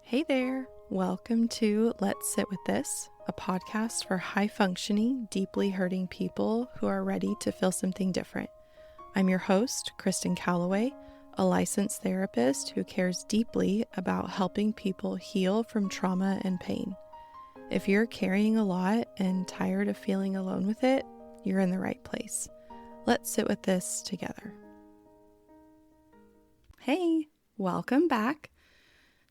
Hey there, welcome to Let's Sit With This, a podcast for high-functioning, deeply hurting people who are ready to feel something different. I'm your host, Kristen Calloway, a licensed therapist who cares deeply about helping people heal from trauma and pain. If you're carrying a lot and tired of feeling alone with it, you're in the right place. Let's sit with this together. Hey, welcome back.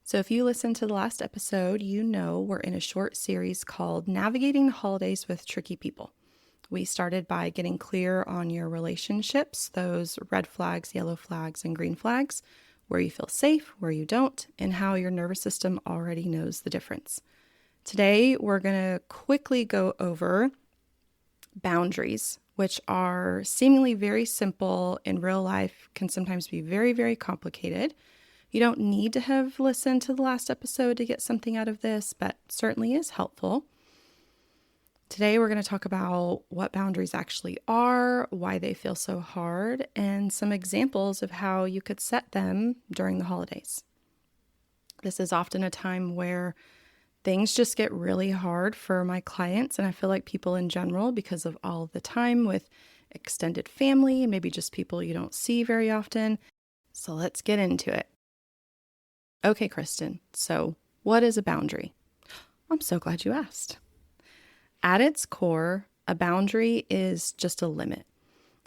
So if you listened to the last episode, you know we're in a short series called Navigating the Holidays with Tricky People. We started by getting clear on your relationships, those red flags, yellow flags, and green flags, where you feel safe, where you don't, and how your nervous system already knows the difference. Today, we're going to quickly go over boundaries, which are seemingly very simple in real life, can sometimes be very, very complicated. You don't need to have listened to the last episode to get something out of this, but certainly is helpful. Today, we're going to talk about what boundaries actually are, why they feel so hard, and some examples of how you could set them during the holidays. This is often a time where things just get really hard for my clients, and I feel like people in general, because of all the time with extended family, maybe just people you don't see very often. So let's get into it. Okay, Kristen, so what is a boundary? I'm so glad you asked. At its core, a boundary is just a limit.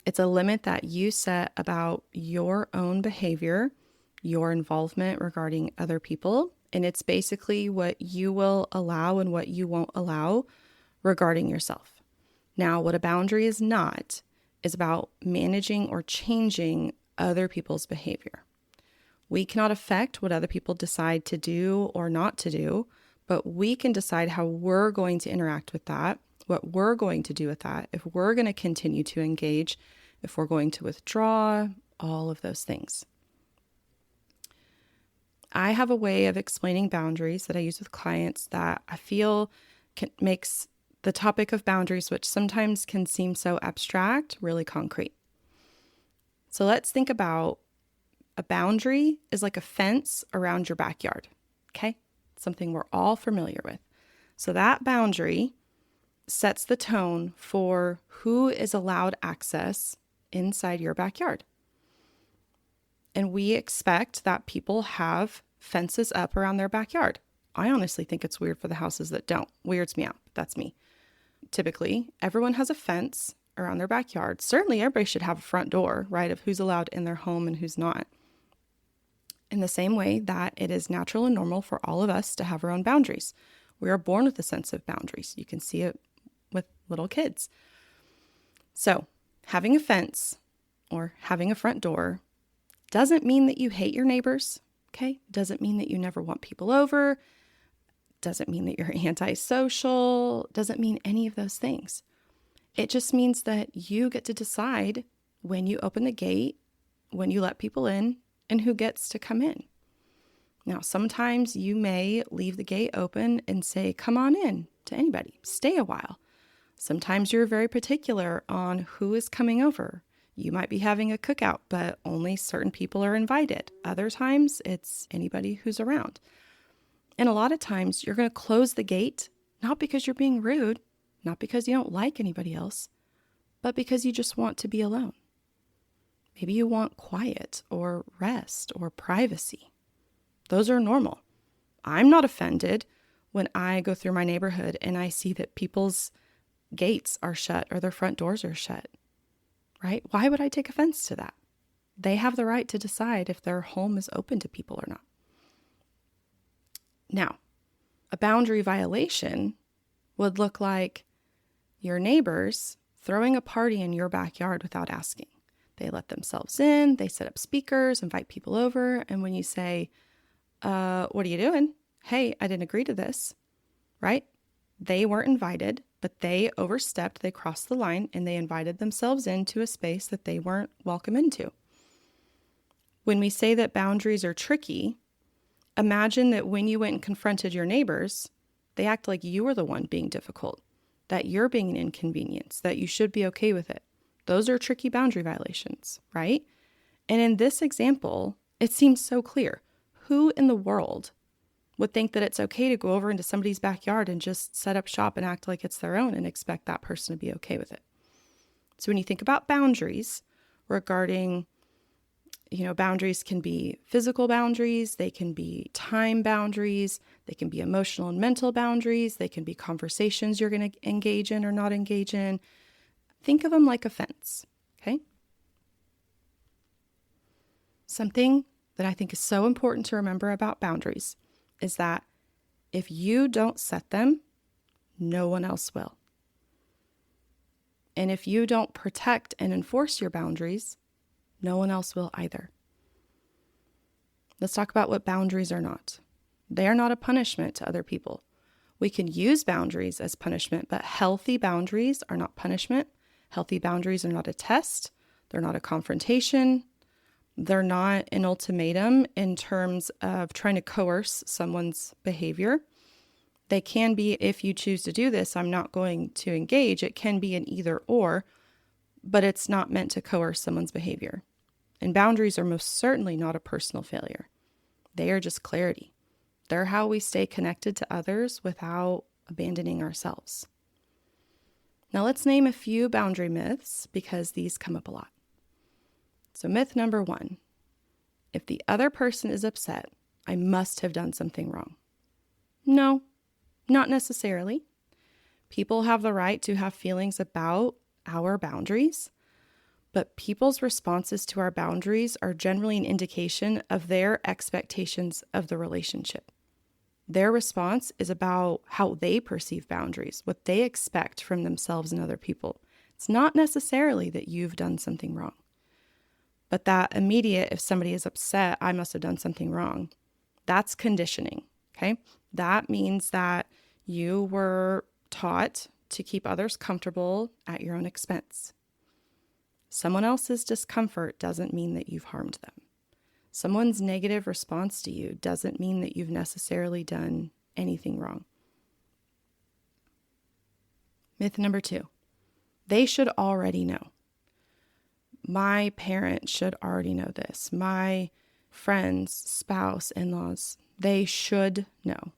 It's a limit that you set about your own behavior, your involvement regarding other people, and it's basically what you will allow and what you won't allow regarding yourself. Now, what a boundary is not is about managing or changing other people's behavior. We cannot affect what other people decide to do or not to do, but we can decide how we're going to interact with that, what we're going to do with that, if we're going to continue to engage, if we're going to withdraw, all of those things. I have a way of explaining boundaries that I use with clients that I feel makes the topic of boundaries, which sometimes can seem so abstract, really concrete. So let's think about a boundary is like a fence around your backyard, okay? Something we're all familiar with. So that boundary sets the tone for who is allowed access inside your backyard. And we expect that people have fences up around their backyard. I honestly think it's weird for the houses that don't. Weirds me out. That's me. Typically, everyone has a fence around their backyard. Certainly, everybody should have a front door, right, of who's allowed in their home and who's not. In the same way that it is natural and normal for all of us to have our own boundaries. We are born with a sense of boundaries. You can see it with little kids. So, having a fence or having a front door doesn't mean that you hate your neighbors, okay? Doesn't mean that you never want people over. Doesn't mean that you're antisocial. Doesn't mean any of those things. It just means that you get to decide when you open the gate, when you let people in, and who gets to come in. Now, sometimes you may leave the gate open and say, come on in to anybody, stay a while. Sometimes you're very particular on who is coming over. You might be having a cookout, but only certain people are invited. Other times it's anybody who's around. And a lot of times you're going to close the gate, not because you're being rude, not because you don't like anybody else, but because you just want to be alone. Maybe you want quiet or rest or privacy. Those are normal. I'm not offended when I go through my neighborhood and I see that people's gates are shut or their front doors are shut, right? Why would I take offense to that? They have the right to decide if their home is open to people or not. Now, a boundary violation would look like your neighbors throwing a party in your backyard without asking. They let themselves in, they set up speakers, invite people over, and when you say, what are you doing? Hey, I didn't agree to this, right? They weren't invited, but they overstepped, they crossed the line, and they invited themselves into a space that they weren't welcome into. When we say that boundaries are tricky, imagine that when you went and confronted your neighbors, they act like you were the one being difficult, that you're being an inconvenience, that you should be okay with it. Those are tricky boundary violations, right? And in this example, it seems so clear. Who in the world would think that it's okay to go over into somebody's backyard and just set up shop and act like it's their own and expect that person to be okay with it. So when you think about boundaries regarding, boundaries can be physical boundaries, they can be time boundaries, they can be emotional and mental boundaries, they can be conversations you're going to engage in or not engage in. Think of them like a fence, okay? Something that I think is so important to remember about boundaries is that if you don't set them, no one else will. And if you don't protect and enforce your boundaries, no one else will either. Let's talk about what boundaries are not. They are not a punishment to other people. We can use boundaries as punishment, but healthy boundaries are not punishment. Healthy boundaries are not a test. They're not a confrontation. They're not an ultimatum in terms of trying to coerce someone's behavior. They can be, if you choose to do this, I'm not going to engage. It can be an either or, but it's not meant to coerce someone's behavior. And boundaries are most certainly not a personal failure. They are just clarity. They're how we stay connected to others without abandoning ourselves. Now let's name a few boundary myths because these come up a lot. So myth number 1, if the other person is upset, I must have done something wrong. No, not necessarily. People have the right to have feelings about our boundaries, but people's responses to our boundaries are generally an indication of their expectations of the relationship. Their response is about how they perceive boundaries, what they expect from themselves and other people. It's not necessarily that you've done something wrong. But that immediate, if somebody is upset, I must have done something wrong, that's conditioning, okay? That means that you were taught to keep others comfortable at your own expense. Someone else's discomfort doesn't mean that you've harmed them. Someone's negative response to you doesn't mean that you've necessarily done anything wrong. Myth number 2, they should already know. My parents should already know this. My friends, spouse, in-laws, they should know.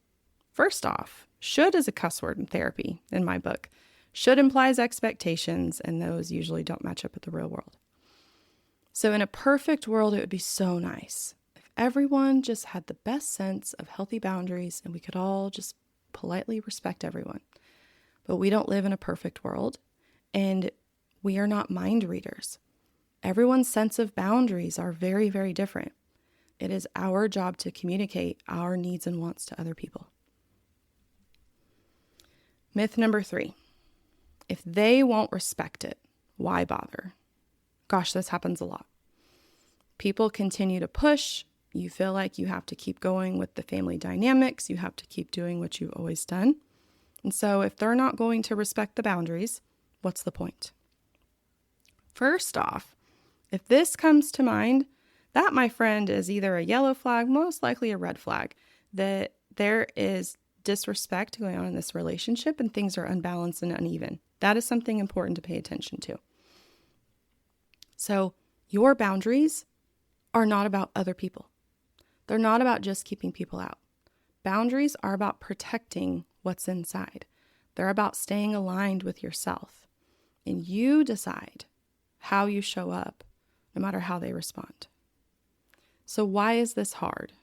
First off, should is a cuss word in therapy in my book. Should implies expectations, and those usually don't match up with the real world. So in a perfect world, it would be so nice if everyone just had the best sense of healthy boundaries and we could all just politely respect everyone. But we don't live in a perfect world, and we are not mind readers. Everyone's sense of boundaries are very, very different. It is our job to communicate our needs and wants to other people. Myth number 3, if they won't respect it, why bother? Gosh, this happens a lot. People continue to push. You feel like you have to keep going with the family dynamics. You have to keep doing what you've always done. And so if they're not going to respect the boundaries, what's the point? First off, if this comes to mind, that, my friend, is either a yellow flag, most likely a red flag, that there is disrespect going on in this relationship and things are unbalanced and uneven. That is something important to pay attention to. So your boundaries are not about other people. They're not about just keeping people out. Boundaries are about protecting what's inside. They're about staying aligned with yourself. And you decide how you show up, no matter how they respond. So why is this hard?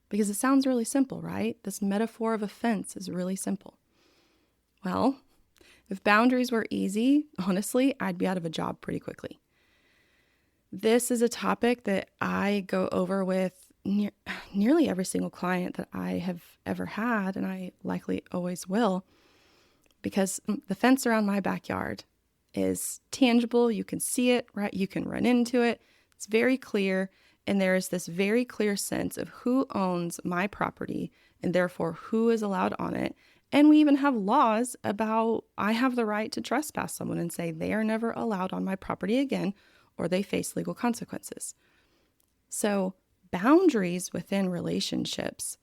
Because it sounds really simple, right? This metaphor of a fence is really simple. Well, if boundaries were easy, honestly, I'd be out of a job pretty quickly. This is a topic that I go over with nearly every single client that I have ever had, and I likely always will, because the fence around my backyard is tangible. You can see it, right? You can run into it. It's very clear. And there is this very clear sense of who owns my property and therefore who is allowed on it. And we even have laws about I have the right to trespass someone and say they are never allowed on my property again, or they face legal consequences. So boundaries within relationships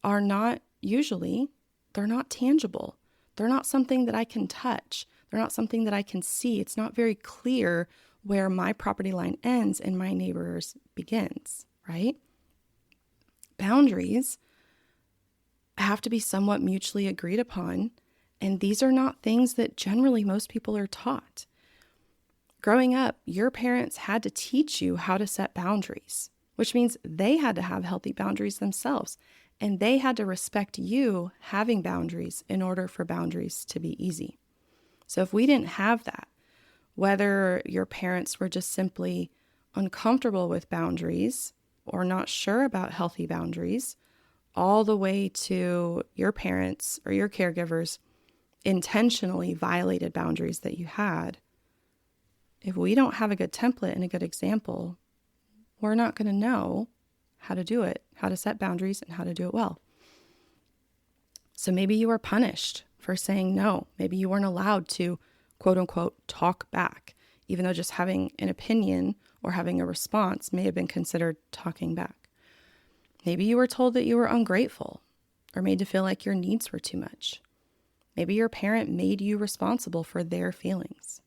are not usually, they're not tangible. They're not something that I can touch. They're not something that I can see. It's not very clear where my property line ends and my neighbor's begins, right? Boundaries have to be somewhat mutually agreed upon. And these are not things that generally most people are taught. Growing up, your parents had to teach you how to set boundaries, which means they had to have healthy boundaries themselves. And they had to respect you having boundaries in order for boundaries to be easy. So if we didn't have that, whether your parents were just simply uncomfortable with boundaries or not sure about healthy boundaries, all the way to your parents or your caregivers intentionally violated boundaries that you had, if we don't have a good template and a good example, we're not going to know how to do it, how to set boundaries, and how to do it well. So maybe you were punished for saying no. Maybe you weren't allowed to, quote unquote, talk back, even though just having an opinion or having a response may have been considered talking back. Maybe you were told that you were ungrateful or made to feel like your needs were too much. Maybe your parent made you responsible for their feelings.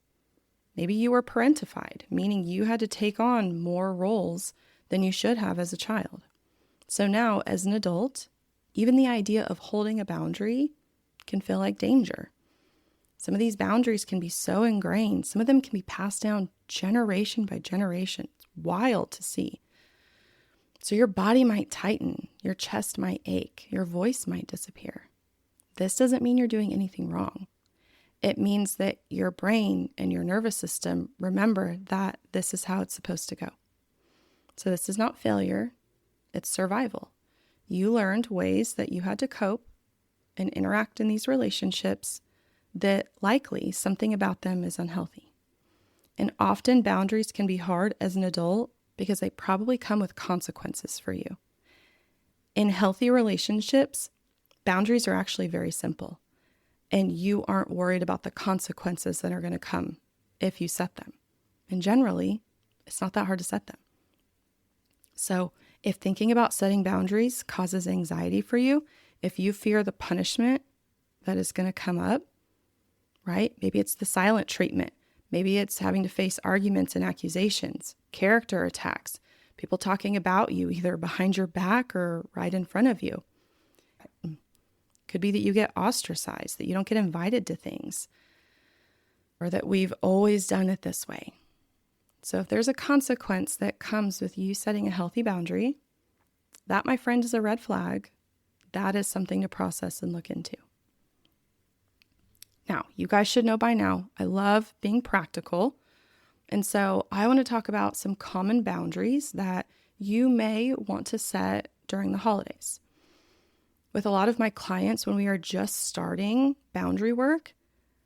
Maybe you were parentified, meaning you had to take on more roles than you should have as a child. So now, as an adult, even the idea of holding a boundary can feel like danger. Some of these boundaries can be so ingrained. Some of them can be passed down generation by generation. It's wild to see. So your body might tighten, your chest might ache, your voice might disappear. This doesn't mean you're doing anything wrong. It means that your brain and your nervous system remember that this is how it's supposed to go. So this is not failure, it's survival. You learned ways that you had to cope and interact in these relationships that likely something about them is unhealthy. And often boundaries can be hard as an adult because they probably come with consequences for you. In healthy relationships, boundaries are actually very simple, and you aren't worried about the consequences that are going to come if you set them. And generally, it's not that hard to set them. So if thinking about setting boundaries causes anxiety for you, if you fear the punishment that is going to come up, right? Maybe it's the silent treatment. Maybe it's having to face arguments and accusations, character attacks, people talking about you either behind your back or right in front of you. Could be that you get ostracized, that you don't get invited to things, or that we've always done it this way. So if there's a consequence that comes with you setting a healthy boundary, that, my friend, is a red flag. That is something to process and look into. Now, you guys should know by now, I love being practical. And so I want to talk about some common boundaries that you may want to set during the holidays. With a lot of my clients, when we are just starting boundary work,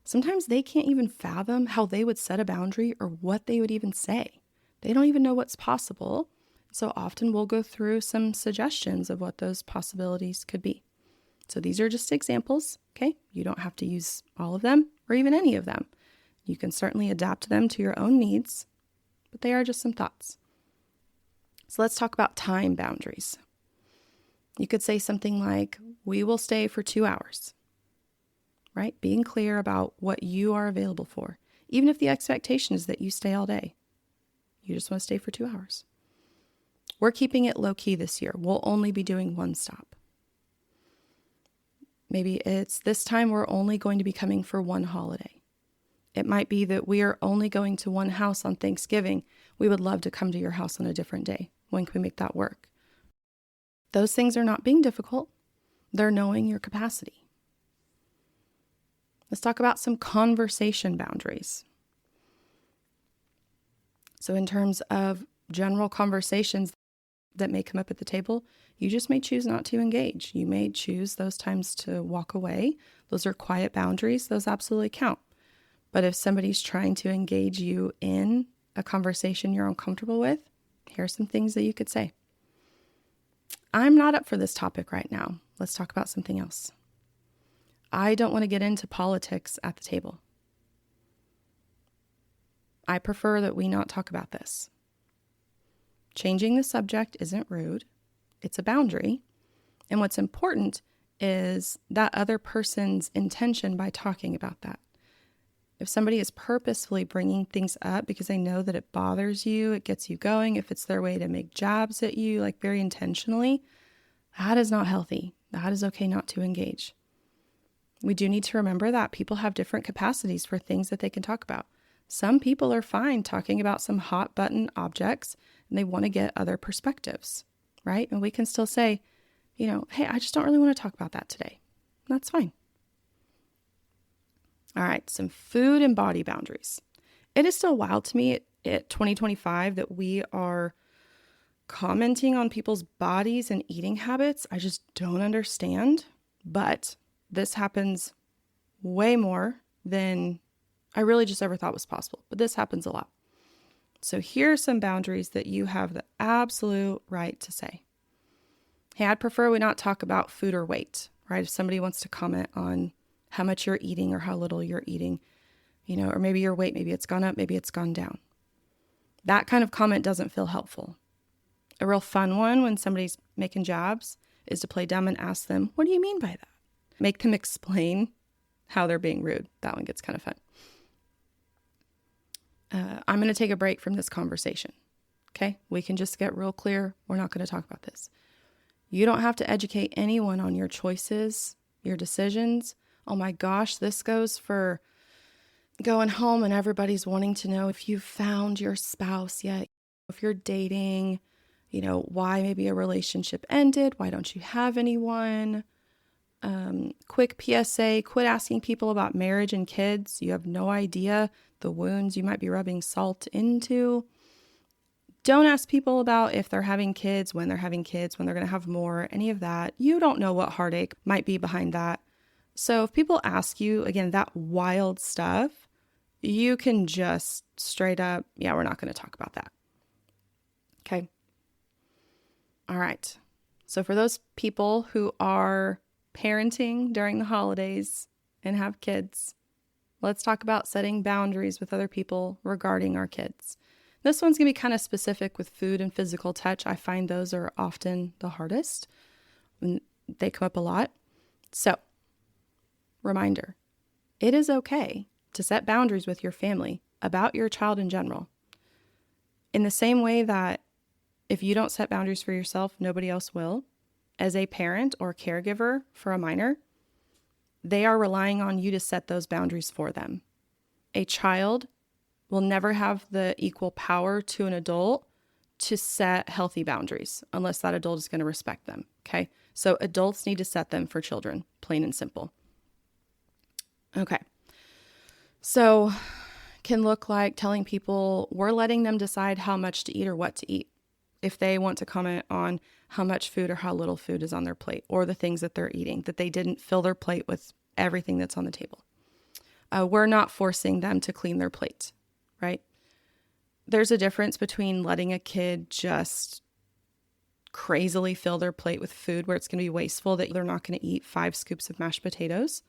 sometimes they can't even fathom how they would set a boundary or what they would even say. They don't even know what's possible. So often we'll go through some suggestions of what those possibilities could be. So these are just examples, okay? You don't have to use all of them or even any of them. You can certainly adapt them to your own needs, but they are just some thoughts. So let's talk about time boundaries. You could say something like, we will stay for 2 hours, right? Being clear about what you are available for, even if the expectation is that you stay all day. You just want to stay for 2 hours. We're keeping it low key this year. We'll only be doing one stop. Maybe it's this time we're only going to be coming for one holiday. It might be that we are only going to one house on Thanksgiving. We would love to come to your house on a different day. When can we make that work? Those things are not being difficult. They're knowing your capacity. Let's talk about some conversation boundaries. So in terms of general conversations that may come up at the table, you just may choose not to engage. You may choose those times to walk away. Those are quiet boundaries. Those absolutely count. But if somebody's trying to engage you in a conversation you're uncomfortable with, here are some things that you could say. I'm not up for this topic right now. Let's talk about something else. I don't want to get into politics at the table. I prefer that we not talk about this. Changing the subject isn't rude. It's a boundary. And what's important is that other person's intention by talking about that. If somebody is purposefully bringing things up because they know that it bothers you, it gets you going, if it's their way to make jabs at you, like very intentionally, that is not healthy. That is okay not to engage. We do need to remember that people have different capacities for things that they can talk about. Some people are fine talking about some hot button objects and they want to get other perspectives, right? And we can still say, hey, I just don't really want to talk about that today. That's fine. All right, some food and body boundaries. It is still wild to me at 2025 that we are commenting on people's bodies and eating habits. I just don't understand. But this happens way more than I really just ever thought was possible. But this happens a lot. So here are some boundaries that you have the absolute right to say. Hey, I'd prefer we not talk about food or weight, right? If somebody wants to comment on how much you're eating or how little you're eating, or maybe your weight, maybe it's gone up, maybe it's gone down. That kind of comment doesn't feel helpful. A real fun one when somebody's making jabs is to play dumb and ask them, what do you mean by that? Make them explain how they're being rude. That one gets kind of fun. I'm going to take a break from this conversation. Okay? We can just get real clear. We're not going to talk about this. You don't have to educate anyone on your choices, your decisions. Oh my gosh, this goes for going home and everybody's wanting to know if you've found your spouse yet, if you're dating, why maybe a relationship ended, why don't you have anyone? Quick PSA, quit asking people about marriage and kids. You have no idea the wounds you might be rubbing salt into. Don't ask people about if they're having kids, when they're having kids, when they're going to have more, any of that. You don't know what heartache might be behind that. So if people ask you, again, that wild stuff, you can just straight up, yeah, we're not going to talk about that. Okay. All right. So for those people who are parenting during the holidays and have kids, let's talk about setting boundaries with other people regarding our kids. This one's going to be kind of specific with food and physical touch. I find those are often the hardest. They come up a lot. So, reminder, it is okay to set boundaries with your family about your child in general. In the same way that if you don't set boundaries for yourself, nobody else will. As a parent or caregiver for a minor, they are relying on you to set those boundaries for them. A child will never have the equal power to an adult to set healthy boundaries unless that adult is going to respect them. Okay. So adults need to set them for children, plain and simple. Okay. So can look like telling people we're letting them decide how much to eat or what to eat. If they want to comment on how much food or how little food is on their plate or the things that they're eating, that they didn't fill their plate with everything that's on the table. We're not forcing them to clean their plate, right? There's a difference between letting a kid just crazily fill their plate with food where it's going to be wasteful, that they're not going to eat 5 scoops of mashed potatoes.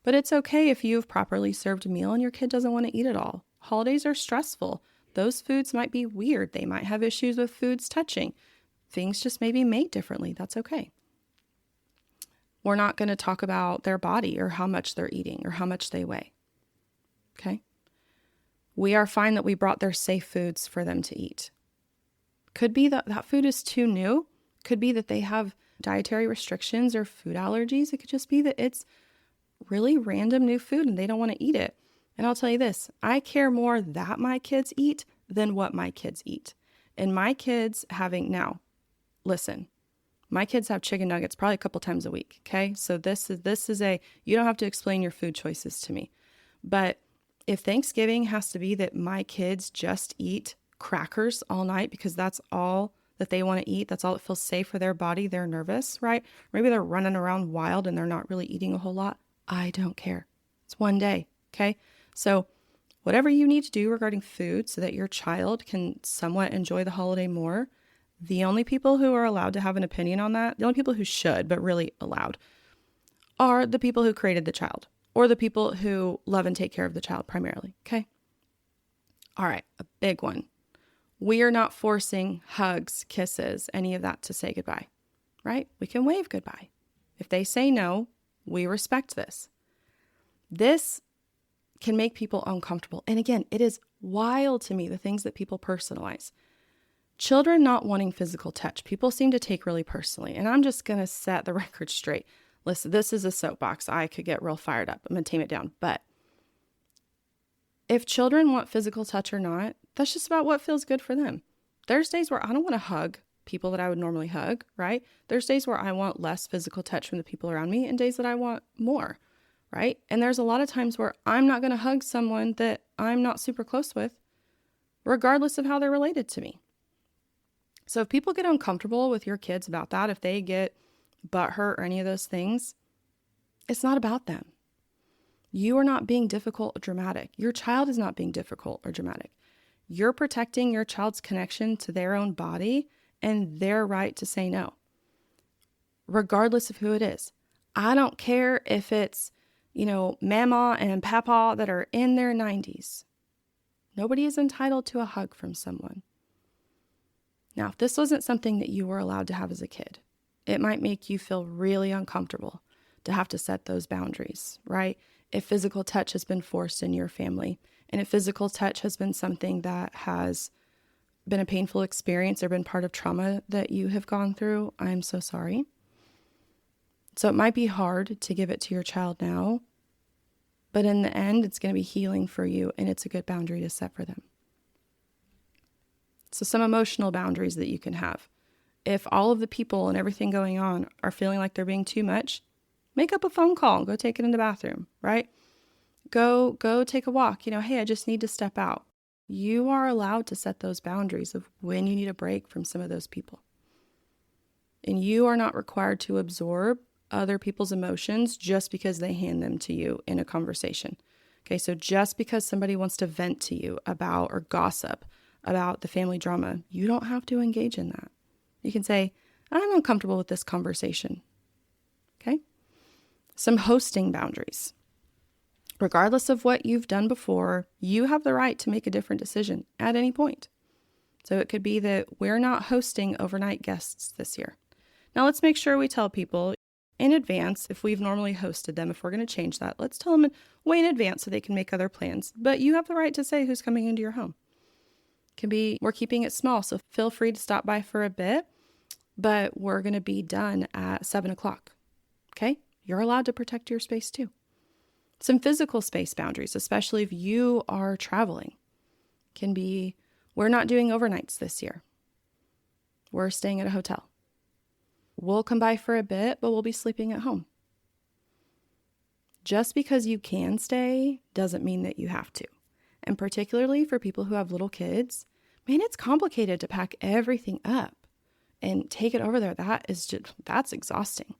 But it's okay if you've properly served a meal and your kid doesn't want to eat it all. Holidays are stressful. Those foods might be weird. They might have issues with foods touching. Things just may be made differently. That's okay. We're not going to talk about their body or how much they're eating or how much they weigh. Okay? We are fine that we brought their safe foods for them to eat. Could be that that food is too new. Could be that they have dietary restrictions or food allergies. It could just be that it's really random new food and they don't want to eat it. And I'll tell you this, I care more that my kids eat than what my kids eat. And my kids now, listen, my kids have chicken nuggets probably a couple times a week. Okay. So this is you don't have to explain your food choices to me. But if Thanksgiving has to be that my kids just eat crackers all night because that's all that they want to eat, that's all that feels safe for their body, they're nervous, right? Maybe they're running around wild and they're not really eating a whole lot. I don't care. It's one day. Okay. So whatever you need to do regarding food so that your child can somewhat enjoy the holiday more, the only people who are allowed to have an opinion on that, the only people who should, but really allowed, are the people who created the child or the people who love and take care of the child primarily. Okay. All right. A big one. We are not forcing hugs, kisses, any of that to say goodbye, right? We can wave goodbye. If they say no, we respect this. This can make people uncomfortable. And again, it is wild to me, the things that people personalize. Children not wanting physical touch, people seem to take really personally. And I'm just going to set the record straight. Listen, this is a soapbox. I could get real fired up. I'm going to tame it down. But if children want physical touch or not, that's just about what feels good for them. There's days where I don't want to hug people that I would normally hug, right? There's days where I want less physical touch from the people around me and days that I want more, right? And there's a lot of times where I'm not going to hug someone that I'm not super close with, regardless of how they're related to me. So if people get uncomfortable with your kids about that, if they get butthurt or any of those things, it's not about them. You are not being difficult or dramatic. Your child is not being difficult or dramatic. You're protecting your child's connection to their own body and their right to say no, regardless of who it is. I don't care if it's, mama and papa that are in their 90s. Nobody is entitled to a hug from someone. Now, if this wasn't something that you were allowed to have as a kid, it might make you feel really uncomfortable to have to set those boundaries, right? If physical touch has been forced in your family, and if physical touch has been something that has been a painful experience or been part of trauma that you have gone through, I'm so sorry. So it might be hard to give it to your child now, but in the end, it's going to be healing for you, and it's a good boundary to set for them. So some emotional boundaries that you can have. If all of the people and everything going on are feeling like they're being too much, make up a phone call and go take it in the bathroom, right? Go take a walk. Hey, I just need to step out. You are allowed to set those boundaries of when you need a break from some of those people. And you are not required to absorb other people's emotions just because they hand them to you in a conversation. Okay, so just because somebody wants to vent to you about or gossip about the family drama, you don't have to engage in that. You can say, I'm uncomfortable with this conversation. Okay? Some hosting boundaries. Regardless of what you've done before, you have the right to make a different decision at any point. So it could be that we're not hosting overnight guests this year. Now let's make sure we tell people in advance, if we've normally hosted them, if we're going to change that, let's tell them way in advance so they can make other plans. But you have the right to say who's coming into your home. Can be, we're keeping it small, so feel free to stop by for a bit, but we're going to be done at 7:00. Okay? You're allowed to protect your space too. Some physical space boundaries, especially if you are traveling, can be, we're not doing overnights this year. We're staying at a hotel. We'll come by for a bit, but we'll be sleeping at home. Just because you can stay doesn't mean that you have to. And particularly for people who have little kids, man, it's complicated to pack everything up and take it over there. That's exhausting.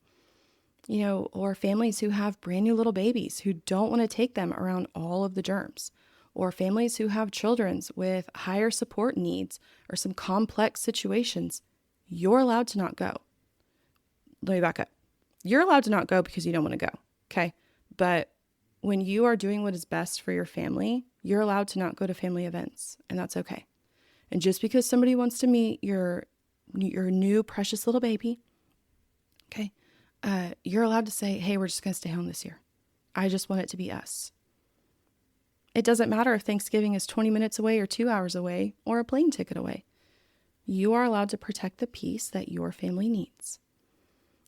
Or families who have brand new little babies who don't want to take them around all of the germs, or families who have children with higher support needs or some complex situations. You're allowed to not go. Let me back up. You're allowed to not go because you don't want to go. Okay. But when you are doing what is best for your family, you're allowed to not go to family events, and that's okay. And just because somebody wants to meet your new precious little baby, okay, you're allowed to say, hey, we're just going to stay home this year. I just want it to be us. It doesn't matter if Thanksgiving is 20 minutes away or 2 hours away or a plane ticket away. You are allowed to protect the peace that your family needs.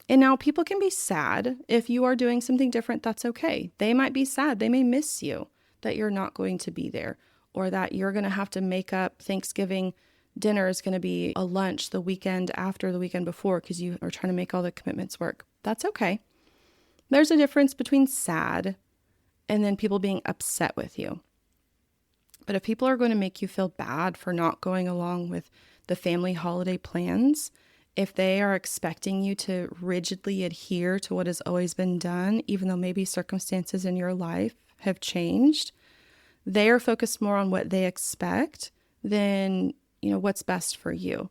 And now people can be sad if you are doing something different. That's okay. They might be sad. They may miss you that you're not going to be there, or that you're going to have to make up Thanksgiving dinner is going to be a lunch the weekend after the weekend before because you are trying to make all the commitments work. That's okay. There's a difference between sad and then people being upset with you. But if people are going to make you feel bad for not going along with the family holiday plans, if they are expecting you to rigidly adhere to what has always been done, even though maybe circumstances in your life have changed, they are focused more on what they expect than, what's best for you.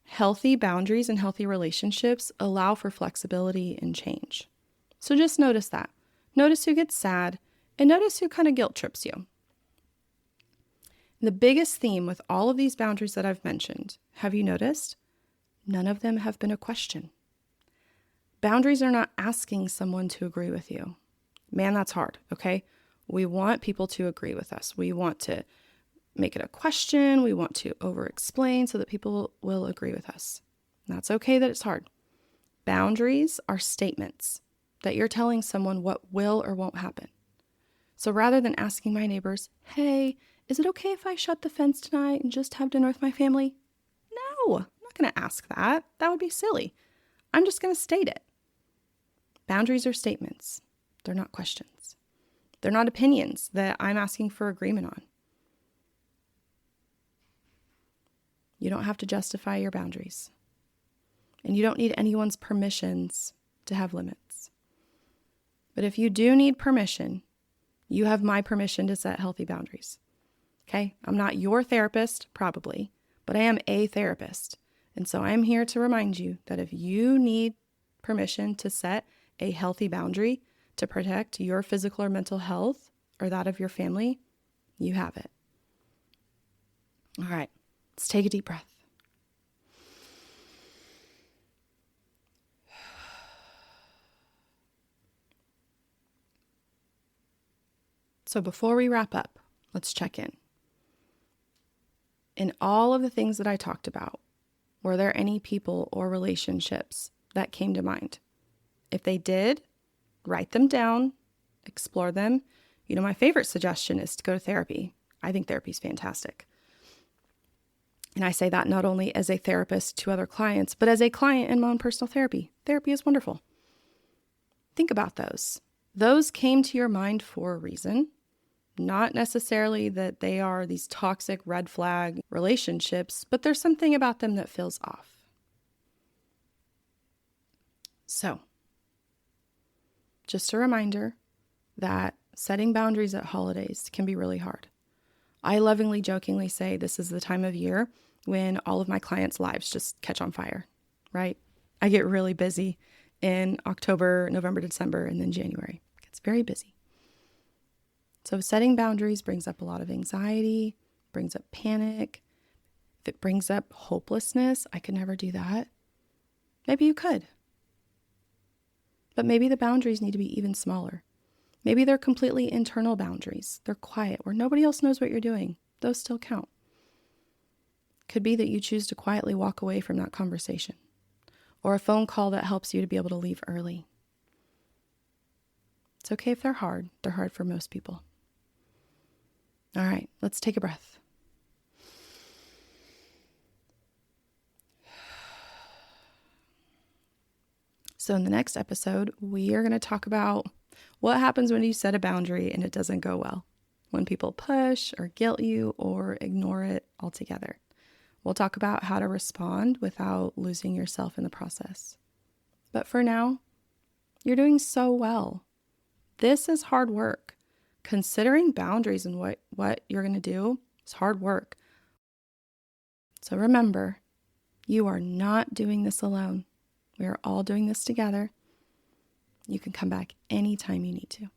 Healthy boundaries and healthy relationships allow for flexibility and change. So just notice that. Notice who gets sad and notice who kind of guilt trips you. The biggest theme with all of these boundaries that I've mentioned, have you noticed? None of them have been a question. Boundaries are not asking someone to agree with you. Man, that's hard, okay? We want people to agree with us. We want to make it a question. We want to over-explain so that people will agree with us. And that's okay that it's hard. Boundaries are statements that you're telling someone what will or won't happen. So rather than asking my neighbors, hey, is it okay if I shut the fence tonight and just have dinner with my family? No, I'm not going to ask that. That would be silly. I'm just going to state it. Boundaries are statements. They're not questions. They're not opinions that I'm asking for agreement on. You don't have to justify your boundaries. And you don't need anyone's permissions to have limits. But if you do need permission, you have my permission to set healthy boundaries. Okay? I'm not your therapist, probably, but I am a therapist. And so I'm here to remind you that if you need permission to set a healthy boundary to protect your physical or mental health or that of your family, you have it. All right, let's take a deep breath. So before we wrap up, let's check in. In all of the things that I talked about, were there any people or relationships that came to mind? If they did, write them down, explore them. You know, my favorite suggestion is to go to therapy. I think therapy is fantastic. And I say that not only as a therapist to other clients, but as a client in my own personal therapy. Therapy is wonderful. Think about those. Those came to your mind for a reason. Not necessarily that they are these toxic red flag relationships, but there's something about them that feels off. So, just a reminder that setting boundaries at holidays can be really hard. I lovingly, jokingly say this is the time of year when all of my clients' lives just catch on fire, right? I get really busy in October, November, December, and then January. It gets very busy. So setting boundaries brings up a lot of anxiety, brings up panic. If it brings up hopelessness, I could never do that. Maybe you could. But maybe the boundaries need to be even smaller. Maybe they're completely internal boundaries. They're quiet, where nobody else knows what you're doing. Those still count. Could be that you choose to quietly walk away from that conversation, or a phone call that helps you to be able to leave early. It's okay if they're hard. They're hard for most people. All right, let's take a breath. So in the next episode, we are going to talk about what happens when you set a boundary and it doesn't go well, when people push or guilt you or ignore it altogether. We'll talk about how to respond without losing yourself in the process. But for now, you're doing so well. This is hard work. Considering boundaries and what you're going to do is hard work. So remember, you are not doing this alone. We are all doing this together. You can come back anytime you need to.